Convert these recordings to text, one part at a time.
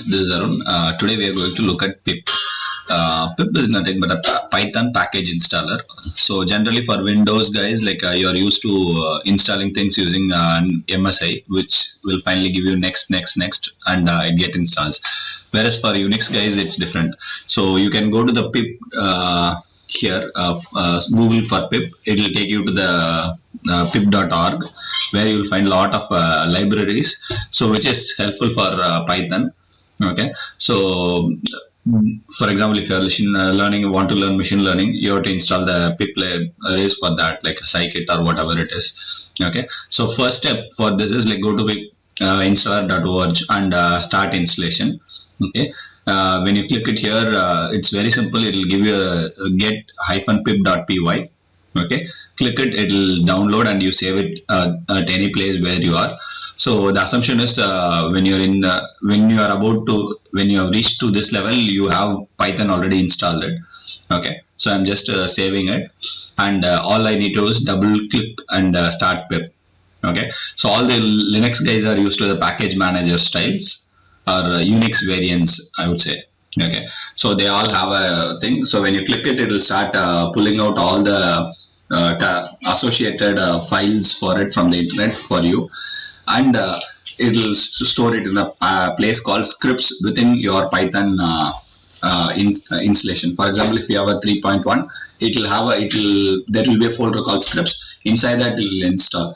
This is Arun. Today we are going to look at pip. Pip is nothing but a Python package installer. So generally for Windows guys, like you are used to installing things using MSI, which will finally give you next, and it get installs. Whereas for Unix guys, it's different. So you can go to the pip here, Google for pip. It will take you to the pip.org, where you will find a lot of libraries. So which is helpful for Python. Okay, so for example, if you are want to learn machine learning, you have to install the pip libraries for that, like scikit or whatever it is. Okay, so first step for this is like go to pip installer.org and start installation. Okay, when you click it here, it's very simple. It will give you a get-pip.py. Okay, click it, it will download and you save it at any place where you are. So the assumption is when you have reached to this level, you have Python already installed it. Okay, so I'm just saving it, and all I need to do is double click and start pip. Okay, so all the Linux guys are used to the package manager styles or Unix variants, I would say. Okay, so they all have a thing. So when you click it, it will start pulling out all the associated files for it from the internet for you, and it will store it in a place called scripts within your Python installation. For example, if you have a 3.1, there will be a folder called scripts. Inside that, it will install.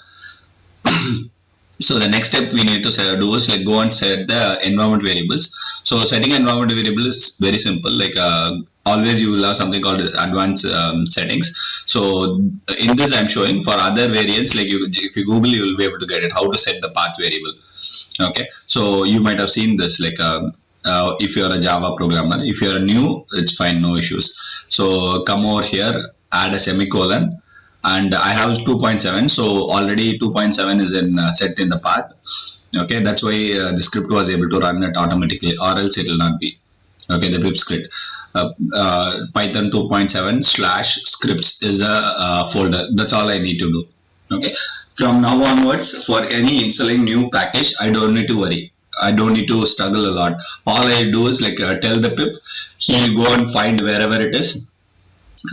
So the next step we need to do is like go and set the environment variables. So setting environment variable is very simple. Like always you will have something called advanced settings. So in this I'm showing. For other variants, like if you Google, you will be able to get it, how to set the path variable. Okay, so you might have seen this, like if you are a Java programmer. If you are new, it's fine, no issues. So come over here, add a semicolon, and I have 2.7, so already 2.7 is in set in the path. Okay, that's why the script was able to run it automatically, or else it will not be. Okay, the pip script Python 2.7/scripts is a folder. That's all I need to do. Okay, from now onwards, for any installing new package, I don't need to worry. I don't need to struggle a lot. All I do is like tell the pip, he'll go and find wherever it is,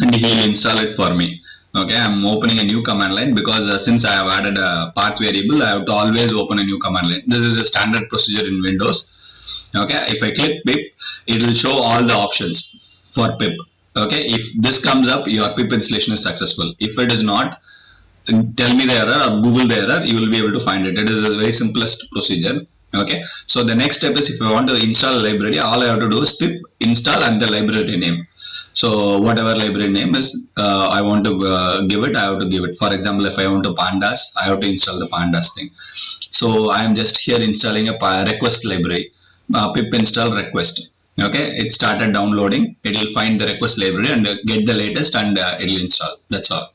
and he'll install it for me. Okay, I'm opening a new command line because since I have added a path variable, I have to always open a new command line. This is a standard procedure in Windows. Okay, if I click pip, it will show all the options for pip. Okay, if this comes up, your pip installation is successful. If it is not, tell me the error or Google the error, you will be able to find it. It is a very simplest procedure. Okay, so the next step is if I want to install a library, all I have to do is pip install and the library name. So whatever library name is I want to give it, I have to give it. For example, if I want to pandas, I have to install the pandas thing. So I am just here installing a request library, pip install request. Okay, it started downloading. It will find the request library and get the latest, and it will install. That's all.